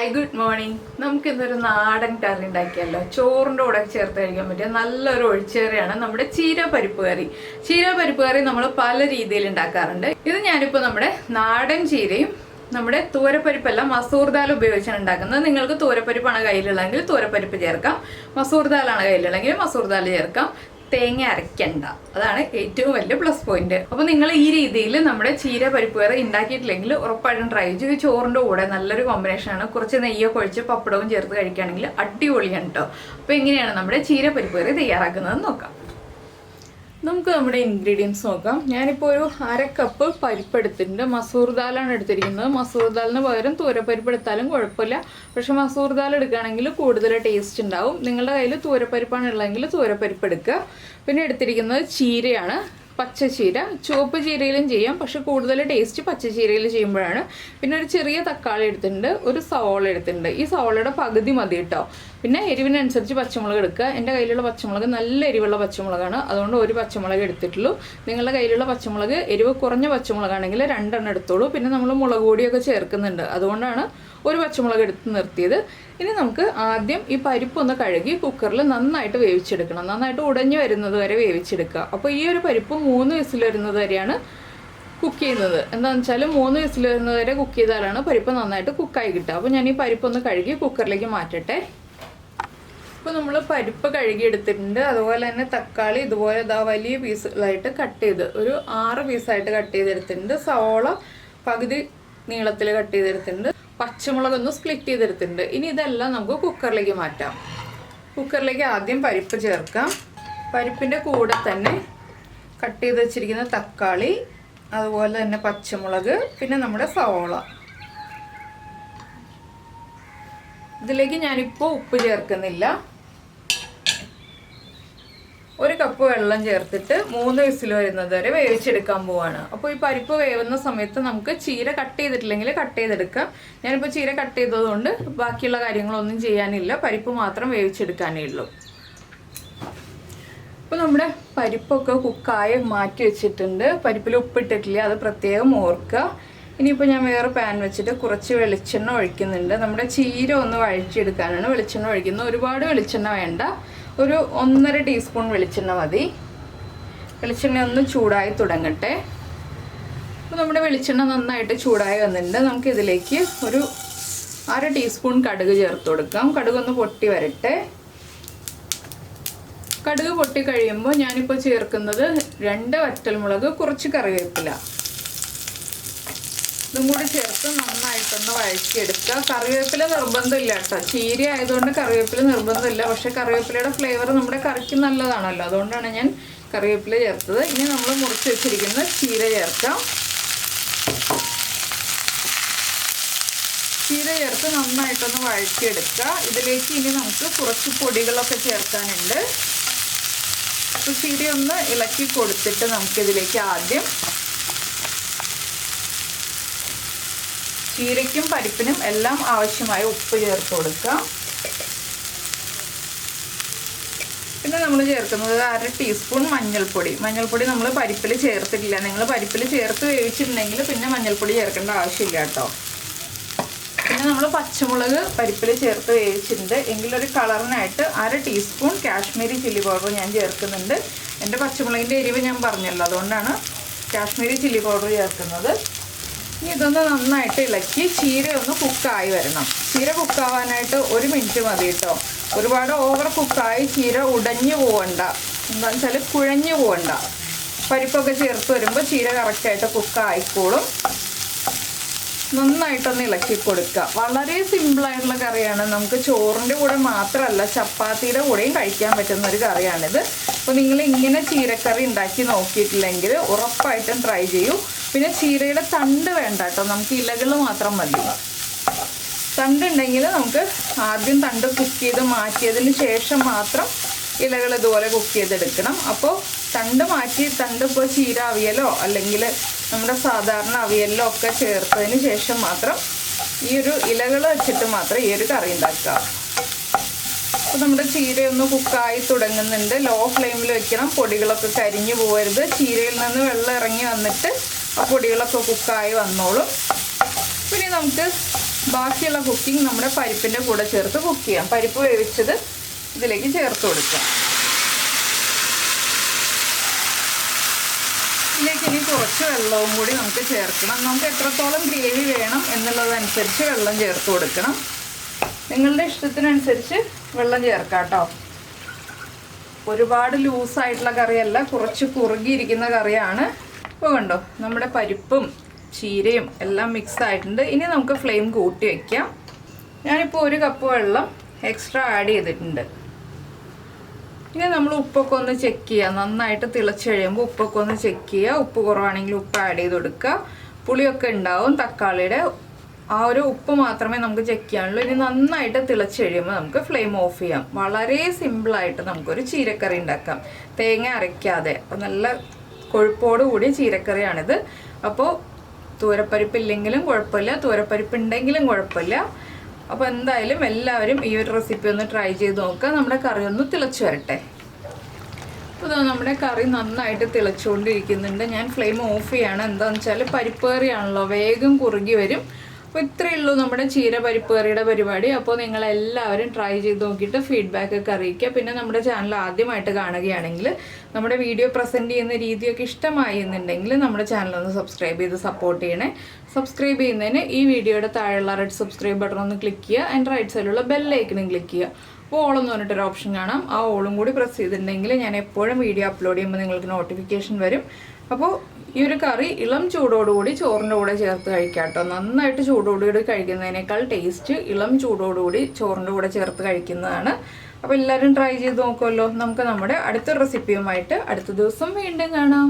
Hi good morning. നമുക്കിന്നൊരു നാടൻ കറി ഉണ്ടാക്കിയല്ലോ. ചോറിൻ്റെ കൂടെ ചേർത്ത് കഴിക്കാൻ പറ്റിയ നല്ലൊരു ഒഴിച്ചേറിയാണ് നമ്മുടെ ചീര പരിപ്പ് കറി. ചീര പരിപ്പ് കറി നമ്മൾ പല രീതിയിൽ ഉണ്ടാക്കാറുണ്ട്. ഇത് ഞാനിപ്പോൾ നമ്മുടെ നാടൻ ചീരയും നമ്മുടെ തൂരപ്പരിപ്പല്ല മസൂർ ദാൽ ഉപയോഗിച്ചാണ് ഉണ്ടാക്കുന്നത്. നിങ്ങൾക്ക് തൂരപ്പരിപ്പാണ് കയ്യിലുള്ളതെങ്കിൽ തൂരപ്പരിപ്പ് ചേർക്കാം, മസൂർ ദാലാണ് കയ്യിലുള്ളതെങ്കിൽ മസൂർ ദാൽ ചേർക്കാം. തേങ്ങ അരയ്ക്കണ്ട, അതാണ് ഏറ്റവും വലിയ പ്ലസ് പോയിന്റ്. അപ്പോൾ നിങ്ങൾ ഈ രീതിയിൽ നമ്മുടെ ചീര പരിപ്പ് കറി ഉണ്ടാക്കിയിട്ടില്ലെങ്കിൽ ഉറപ്പായിട്ടും ട്രൈ ചെയ്യും. ചോറിൻ്റെ കൂടെ നല്ലൊരു കോമ്പിനേഷനാണ്. കുറച്ച് നെയ്യൊക്കെ ഒഴിച്ച് പപ്പടവും ചേർത്ത് കഴിക്കുകയാണെങ്കിൽ അടിപൊളിയാണ് കേട്ടോ. അപ്പോൾ എങ്ങനെയാണ് നമ്മുടെ ചീര പരിപ്പ് കറി തയ്യാറാക്കുന്നത് നോക്കാം. നമുക്ക് നമ്മുടെ ഇൻഗ്രീഡിയൻസ് നോക്കാം. ഞാനിപ്പോൾ ഒരു 1/2 കപ്പ് പരിപ്പ് എടുത്തിട്ടുണ്ട്. മസൂർ ദാലാണ് എടുത്തിരിക്കുന്നത്. മസൂർ ദാലിന് പകരം തൂരപ്പരിപ്പ് എടുത്താലും കുഴപ്പമില്ല, പക്ഷെ മസൂർ ദാൽ എടുക്കുകയാണെങ്കിൽ കൂടുതൽ ടേസ്റ്റ് ഉണ്ടാവും. നിങ്ങളുടെ കയ്യിൽ തൂരപ്പരിപ്പാണ് ഉള്ളതെങ്കിൽ തൂരപ്പരിപ്പ് എടുക്കുക. പിന്നെ എടുത്തിരിക്കുന്നത് ചീരയാണ്, പച്ചച്ചീര. ചുവപ്പ് ചീരയിലും ചെയ്യാം, പക്ഷെ കൂടുതൽ ടേസ്റ്റ് പച്ചച്ചീരയിൽ ചെയ്യുമ്പോഴാണ്. പിന്നെ ഒരു ചെറിയ തക്കാളി എടുത്തിട്ടുണ്ട്, ഒരു സവോള എടുത്തിട്ടുണ്ട്. ഈ സവോളയുടെ പകുതി മതി കേട്ടോ. പിന്നെ എരിവിനനുസരിച്ച് പച്ചമുളക് എടുക്കുക. എൻ്റെ കയ്യിലുള്ള പച്ചമുളക് നല്ല എരിവുള്ള പച്ചമുളകാണ്, അതുകൊണ്ട് ഒരു പച്ചമുളക് എടുത്തിട്ടുള്ളൂ. നിങ്ങളുടെ കയ്യിലുള്ള പച്ചമുളക് എരിവ് കുറഞ്ഞ പച്ചമുളകാണെങ്കിൽ 2 എണ്ണം എടുത്തോളൂ. പിന്നെ നമ്മൾ മുളക് പൊടിയൊക്കെ ചേർക്കുന്നുണ്ട്, അതുകൊണ്ടാണ് ഒരു പച്ചമുളക് എടുത്ത് നിർത്തിയത്. ഇനി നമുക്ക് ആദ്യം ഈ പരിപ്പൊന്ന് കഴുകി കുക്കറിൽ നന്നായിട്ട് വേവിച്ചെടുക്കണം. നന്നായിട്ട് ഉടഞ്ഞു വരുന്നത് വരെ വേവിച്ചെടുക്കുക. അപ്പോൾ ഈ ഒരു പരിപ്പ് 3 വിസിൽ വരുന്നത് വരെയാണ് കുക്ക് ചെയ്യുന്നത്. എന്താണെന്ന് വെച്ചാൽ 3 വിസിൽ വരുന്നത് വരെ കുക്ക് ചെയ്താലാണ് പരിപ്പ് നന്നായിട്ട് കുക്കായി കിട്ടുക. അപ്പോൾ ഞാൻ ഈ പരിപ്പൊന്ന് കഴുകി കുക്കറിലേക്ക് മാറ്റട്ടെ. ഇപ്പോൾ നമ്മൾ പരിപ്പ് കഴുകി എടുത്തിട്ടുണ്ട്. അതുപോലെ തന്നെ തക്കാളി ഇതുപോലെ വലിയ പീസുകളായിട്ട് കട്ട് ചെയ്ത് ഒരു 6 പീസായിട്ട് കട്ട് ചെയ്തെടുത്തിട്ടുണ്ട്. സവോള പകുതി നീളത്തിൽ കട്ട് ചെയ്തെടുത്തിട്ടുണ്ട്. പച്ചമുളകൊന്ന് സ്പ്ലിറ്റ് ചെയ്തെടുത്തിട്ടുണ്ട്. ഇനി ഇതെല്ലാം നമുക്ക് കുക്കറിലേക്ക് മാറ്റാം. കുക്കറിലേക്ക് ആദ്യം പരിപ്പ് ചേർക്കാം. പരിപ്പിൻ്റെ കൂടെ തന്നെ കട്ട് ചെയ്ത് വെച്ചിരിക്കുന്ന തക്കാളി, അതുപോലെ തന്നെ പച്ചമുളക്, പിന്നെ നമ്മുടെ സവോള. ഇതിലേക്ക് ഞാനിപ്പോൾ ഉപ്പ് ചേർക്കുന്നില്ല. 1 കപ്പ് വെള്ളം ചേർത്തിട്ട് 3 വിസിൽ വരുന്നത് വരെ വേവിച്ചെടുക്കാൻ പോവാണ്. അപ്പോൾ ഈ പരിപ്പ് വേവുന്ന സമയത്ത് നമുക്ക് ചീര കട്ട് ചെയ്തിട്ടില്ലെങ്കിൽ കട്ട് ചെയ്തെടുക്കാം. ഞാനിപ്പോൾ ചീര കട്ട് ചെയ്തതുകൊണ്ട് ബാക്കിയുള്ള കാര്യങ്ങളൊന്നും ചെയ്യാനില്ല, പരിപ്പ് മാത്രം വേവിച്ചെടുക്കാനേ ഉള്ളൂ. അപ്പോൾ നമ്മുടെ പരിപ്പൊക്കെ കുക്കായി മാറ്റി വെച്ചിട്ടുണ്ട്. പരിപ്പിൽ ഉപ്പിട്ടിട്ടില്ല, അത് പ്രത്യേകം ഓർക്കുക. ഇനിയിപ്പോൾ ഞാൻ വേറെ പാൻ വെച്ചിട്ട് കുറച്ച് വെളിച്ചെണ്ണ ഒഴിക്കുന്നുണ്ട്. നമ്മുടെ ചീര ഒന്ന് വഴറ്റിയെടുക്കാനാണ് വെളിച്ചെണ്ണ ഒഴിക്കുന്നത്. ഒരുപാട് വെളിച്ചെണ്ണ വേണ്ട, ഒരു 1.5 ടീസ്പൂൺ വെളിച്ചെണ്ണ മതി. വെളിച്ചെണ്ണ ഒന്ന് ചൂടായി തുടങ്ങട്ടെ. അപ്പോൾ നമ്മുടെ വെളിച്ചെണ്ണ നന്നായിട്ട് ചൂടായി വന്നിട്ടുണ്ട്. നമുക്കിതിലേക്ക് ഒരു 1/2 ടീസ്പൂൺ കടുക് ചേർത്ത് കൊടുക്കാം. കടുകൊന്ന് പൊട്ടി വരട്ടെ. കടുക് പൊട്ടി കഴിയുമ്പോൾ ഞാനിപ്പോൾ ചേർക്കുന്നത് 2 വറ്റൽമുളക്, കുറച്ച് കറിവേപ്പില, ഇതും കൂടി ചേർത്ത് നന്നായിട്ടൊന്ന് വഴറ്റിയെടുക്കുക. കറിവേപ്പില നിർബന്ധമില്ല കേട്ടോ. ചീര ആയതുകൊണ്ട് കറിവേപ്പില നിർബന്ധമില്ല, പക്ഷെ കറിവേപ്പിലയുടെ ഫ്ലേവർ നമ്മുടെ കറിക്ക് നല്ലതാണല്ലോ, അതുകൊണ്ടാണ് ഞാൻ കറിവേപ്പില ചേർത്തത്. ഇനി നമ്മൾ മുറിച്ച് വെച്ചിരിക്കുന്ന ചീര ചേർക്കാം. ചീര ചേർത്ത് നന്നായിട്ടൊന്ന് വഴറ്റിയെടുക്കുക. ഇതിലേക്ക് ഇനി നമുക്ക് കുറച്ച് പൊടികളൊക്കെ ചേർക്കാനുണ്ട്. അപ്പോൾ ചീരയൊന്ന് ഇളക്കി കൊടുത്തിട്ട് നമുക്കിതിലേക്ക് ആദ്യം ചീരയ്ക്കും പരിപ്പിനും എല്ലാം ആവശ്യമായ ഉപ്പ് ചേർത്ത് കൊടുക്കുക. പിന്നെ നമ്മൾ ചേർക്കുന്നത് 1/2 ടീസ്പൂൺ മഞ്ഞൾപ്പൊടി. മഞ്ഞൾപ്പൊടി നമ്മൾ പരിപ്പിൽ ചേർത്തിട്ടില്ല. നിങ്ങൾ പരിപ്പിൽ ചേർത്ത് വേവിച്ചിട്ടുണ്ടെങ്കിൽ പിന്നെ മഞ്ഞൾപ്പൊടി ചേർക്കേണ്ട ആവശ്യമില്ല കേട്ടോ. പിന്നെ നമ്മൾ പച്ചമുളക് പരിപ്പിൽ ചേർത്ത് വേവിച്ചിട്ടുണ്ട്. എങ്കിലൊരു കളറിനായിട്ട് 1/2 ടീസ്പൂൺ കാശ്മീരി ചില്ലി പൗഡർ ഞാൻ ചേർക്കുന്നുണ്ട്. എൻ്റെ പച്ചമുളകിൻ്റെ എരിവ് ഞാൻ പറഞ്ഞല്ലോ, അതുകൊണ്ടാണ് കാശ്മീരി ചില്ലി പൗഡർ ചേർക്കുന്നത്. ഇനി ഇതൊന്ന് നന്നായിട്ട് ഇളക്കി ചീര ഒന്ന് കുക്കായി വരണം. ചീര കുക്കാവാനായിട്ട് 1 മിനിറ്റ് മതി കേട്ടോ. ഒരുപാട് ഓവർ കുക്കായി ചീര ഉടഞ്ഞു പോവണ്ട, എന്താണെന്ന് വെച്ചാൽ കുഴഞ്ഞു പോവണ്ട. പരിപ്പൊക്കെ ചേർത്ത് വരുമ്പോൾ ചീര കറക്റ്റായിട്ട് കുക്കായിക്കോളും. നന്നായിട്ടൊന്ന് ഇളക്കി കൊടുക്കുക. വളരെ സിമ്പിളായിട്ടുള്ള കറിയാണ്. നമുക്ക് ചോറിൻ്റെ കൂടെ മാത്രമല്ല ചപ്പാത്തിയുടെ കൂടെയും കഴിക്കാൻ പറ്റുന്ന ഒരു കറിയാണിത്. അപ്പോൾ നിങ്ങൾ ഇങ്ങനെ ചീരക്കറി ഉണ്ടാക്കി നോക്കിയിട്ടില്ലെങ്കിൽ ഉറപ്പായിട്ടും ട്രൈ ചെയ്യൂ. പിന്നെ ചീരയുടെ തണ്ട് വേണ്ട കേട്ടോ, നമുക്ക് ഇലകൾ മാത്രം മതി. തണ്ടുണ്ടെങ്കിൽ നമുക്ക് ആദ്യം തണ്ട് കുക്ക് ചെയ്ത് മാറ്റിയതിന് ശേഷം മാത്രം ഇലകൾ ഇതുപോലെ കുക്ക് ചെയ്തെടുക്കണം. അപ്പോൾ തണ്ട് മാറ്റി, തണ്ട് ഇപ്പോൾ ചീര അവിയലോ അല്ലെങ്കിൽ നമ്മുടെ സാധാരണ അവിയലിലോ ഒക്കെ ചേർത്തതിന് ശേഷം മാത്രം ഈ ഒരു ഇലകൾ വെച്ചിട്ട് മാത്രം ഈ ഒരു കറി ഉണ്ടാക്കുക. അപ്പോൾ നമ്മുടെ ചീരയൊന്ന് കുക്കായി തുടങ്ങുന്നുണ്ട്. ലോ ഫ്ലെയിമിൽ വെക്കണം, പൊടികളൊക്കെ കരിഞ്ഞു പോകരുത്. ചീരയിൽ നിന്ന് വെള്ളം ഇറങ്ങി വന്നിട്ട് ആ പൊടികളൊക്കെ കുക്കായി വന്നോളും. പിന്നെ നമുക്ക് ബാക്കിയുള്ള കുക്കിംഗ് നമ്മുടെ പരിപ്പിൻ്റെ കൂടെ ചേർത്ത് കുക്ക് ചെയ്യാം. പരിപ്പ് വേവിച്ചത് ഇതിലേക്ക് ചേർത്ത് കൊടുക്കാം. ഇതിലേക്ക് ഇനി കുറച്ച് വെള്ളവും കൂടി നമുക്ക് ചേർക്കണം. നമുക്ക് എത്രത്തോളം ഗ്രേവി വേണം എന്നുള്ളതനുസരിച്ച് വെള്ളം ചേർത്ത് കൊടുക്കണം. നിങ്ങളുടെ ഇഷ്ടത്തിനനുസരിച്ച് വെള്ളം ചേർക്കാം കേട്ടോ. ഒരുപാട് ലൂസായിട്ടുള്ള കറിയല്ല, കുറച്ച് കുറുകിയിരിക്കുന്ന കറിയാണ്. ഇപ്പോൾ കണ്ടോ നമ്മുടെ പരിപ്പും ചീരയും എല്ലാം മിക്സ് ആയിട്ടുണ്ട്. ഇനി നമുക്ക് ഫ്ലെയിം കൂട്ടി വയ്ക്കാം. ഞാനിപ്പോൾ 1 കപ്പ് വെള്ളം എക്സ്ട്രാ ആഡ് ചെയ്തിട്ടുണ്ട്. ഇനി നമ്മൾ ഉപ്പൊക്കെ ഒന്ന് ചെക്ക് ചെയ്യുക. നന്നായിട്ട് തിളച്ച് കഴിയുമ്പോൾ ഉപ്പൊക്കെ ഒന്ന് ചെക്ക് ചെയ്യുക. ഉപ്പ് കുറവാണെങ്കിൽ ഉപ്പ് ആഡ് ചെയ്ത് കൊടുക്കുക. പുളിയൊക്കെ ഉണ്ടാവും. തക്കാളിയുടെ ആ ഒരു ഉപ്പ് മാത്രമേ നമുക്ക് ചെക്ക് ചെയ്യാനുള്ളൂ. ഇനി നന്നായിട്ട് തിളച്ച് കഴിയുമ്പോൾ നമുക്ക് ഫ്ലെയിം ഓഫ് ചെയ്യാം. വളരെ സിമ്പിളായിട്ട് നമുക്കൊരു ചീരക്കറി ഉണ്ടാക്കാം, തേങ്ങ അരയ്ക്കാതെ. അപ്പോൾ നല്ല കൊഴുപ്പോട് കൂടിയ ചീരക്കറിയാണിത്. അപ്പോൾ തൂരപ്പരിപ്പ് ഇല്ലെങ്കിലും കുഴപ്പമില്ല, തൂരപ്പരിപ്പ് ഉണ്ടെങ്കിലും കുഴപ്പമില്ല. അപ്പോൾ എന്തായാലും എല്ലാവരും ഈ ഒരു റെസിപ്പി ഒന്ന് ട്രൈ ചെയ്ത് നോക്കുക. നമ്മുടെ കറി ഒന്ന് തിളച്ച് വരട്ടെ. അപ്പോൾ നമ്മുടെ കറി നന്നായിട്ട് തിളച്ചുകൊണ്ടിരിക്കുന്നുണ്ട്. ഞാൻ ഫ്ലെയിം ഓഫ് ചെയ്യാണ്. എന്താണെന്ന് വെച്ചാൽ പരിപ്പ് കറിയാണല്ലോ, വേഗം കുറുകി വരും. അപ്പോൾ ഇത്രയേ ഉള്ളൂ നമ്മുടെ ചീര പരിപ്പ് കറിയുടെ പരിപാടി. അപ്പോൾ നിങ്ങളെല്ലാവരും ട്രൈ ചെയ്ത് നോക്കിയിട്ട് ഫീഡ്ബാക്ക് ഒക്കെ അറിയിക്കുക. പിന്നെ നമ്മുടെ ചാനൽ ആദ്യമായിട്ട് കാണുകയാണെങ്കിൽ നമ്മുടെ വീഡിയോ പ്രസൻറ്റ് ചെയ്യുന്ന രീതിയൊക്കെ ഇഷ്ടമായി എന്നുണ്ടെങ്കിൽ നമ്മുടെ ചാനലൊന്ന് സബ്സ്ക്രൈബ് ചെയ്ത് സപ്പോർട്ട് ചെയ്യണേ. സബ്സ്ക്രൈബ് ചെയ്യുന്നതിന് ഈ വീഡിയോയുടെ താഴെയുള്ള റെഡ് സബ്സ്ക്രൈബ് ബട്ടൺ ഒന്ന് ക്ലിക്ക് ചെയ്യുക. ആൻഡ് റൈറ്റ് സൈഡിലുള്ള ബെല്ലൈക്കണും ക്ലിക്ക് ചെയ്യുക. അപ്പോൾ ഓളെന്ന് പറഞ്ഞിട്ടൊരു ഓപ്ഷൻ കാണാം. ആ ഓളും കൂടി പ്രസ് ചെയ്തിട്ടുണ്ടെങ്കിൽ ഞാൻ എപ്പോഴും വീഡിയോ അപ്ലോഡ് ചെയ്യുമ്പോൾ നിങ്ങൾക്ക് നോട്ടിഫിക്കേഷൻ വരും. അപ്പോൾ ഈ ഒരു കറി ഇളം ചൂടോടുകൂടി ചോറിൻ്റെ കൂടെ ചേർത്ത് കഴിക്കാം കേട്ടോ. നന്നായിട്ട് ചൂടോടുകൂടി കഴിക്കുന്നതിനേക്കാൾ ടേസ്റ്റ് ഇളം ചൂടോടുകൂടി ചോറിൻ്റെ കൂടെ ചേർത്ത് കഴിക്കുന്നതാണ്. അപ്പോൾ എല്ലാവരും ട്രൈ ചെയ്ത് നോക്കുമല്ലോ. നമുക്ക് നമ്മുടെ അടുത്ത റെസിപ്പിയുമായിട്ട് അടുത്ത ദിവസം വീണ്ടും കാണാം.